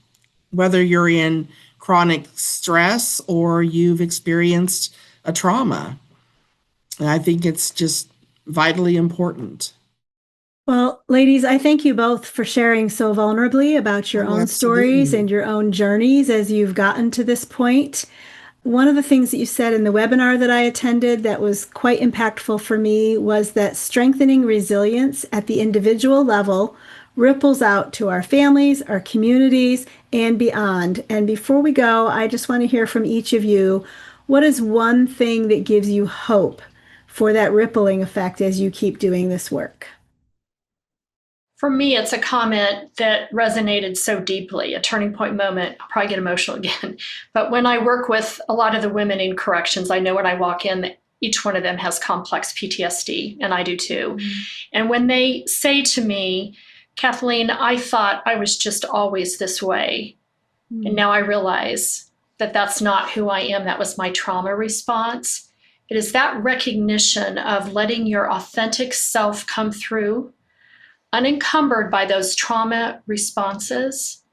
whether you're in chronic stress or you've experienced a trauma. And I think it's just vitally important. Well, ladies, I thank you both for sharing so vulnerably about your own stories and your own journeys as you've gotten to this point. One of the things that you said in the webinar that I attended that was quite impactful for me was that strengthening resilience at the individual level ripples out to our families, our communities, and beyond. And before we go, I just want to hear from each of you, what is one thing that gives you hope for that rippling effect as you keep doing this work? For me, it's a comment that resonated so deeply, a turning point moment. I'll probably get emotional again. But when I work with a lot of the women in corrections, I know when I walk in that each one of them has complex PTSD, and I do too. Mm-hmm. And when they say to me, Kathleen, I thought I was just always this way. Mm-hmm. And now I realize that that's not who I am. That was my trauma response. It is that recognition of letting your authentic self come through, unencumbered by those trauma responses.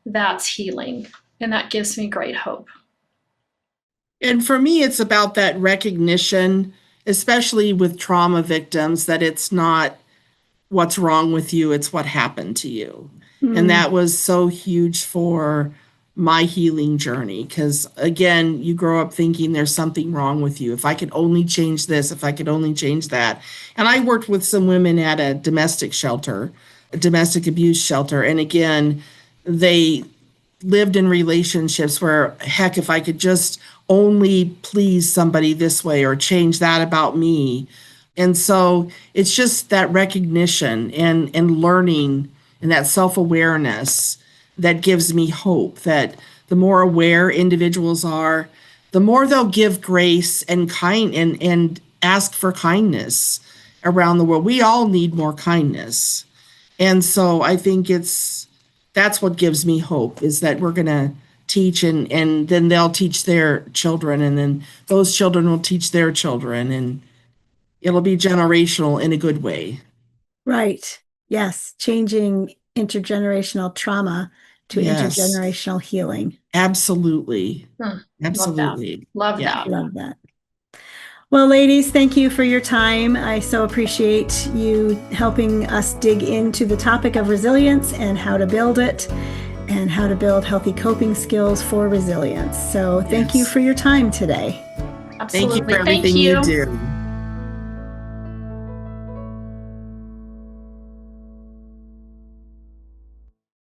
That's healing. And that gives me great hope. And for me, it's about that recognition, especially with trauma victims, that it's not what's wrong with you, it's what happened to you. Mm-hmm. And that was so huge for my healing journey, because again, you grow up thinking there's something wrong with you. If I could only change this, if I could only change that. And I worked with some women at a domestic shelter, a domestic abuse shelter. And again, they lived in relationships where, heck, if I could just only please somebody this way or change that about me, And so it's just that recognition and learning and that self-awareness that gives me hope that the more aware individuals are, the more they'll give grace and and ask for kindness around the world. We all need more kindness. And so I think that's what gives me hope, is that we're going to teach and then they'll teach their children, and then those children will teach their children, and it'll be generational in a good way. Right. Yes. Changing intergenerational trauma to Yes. intergenerational healing. Absolutely. Absolutely. Love that. Love that. Well, ladies, thank you for your time. I so appreciate you helping us dig into the topic of resilience and how to build it and how to build healthy coping skills for resilience. So thank you for your time today. Absolutely. Thank you for everything you do.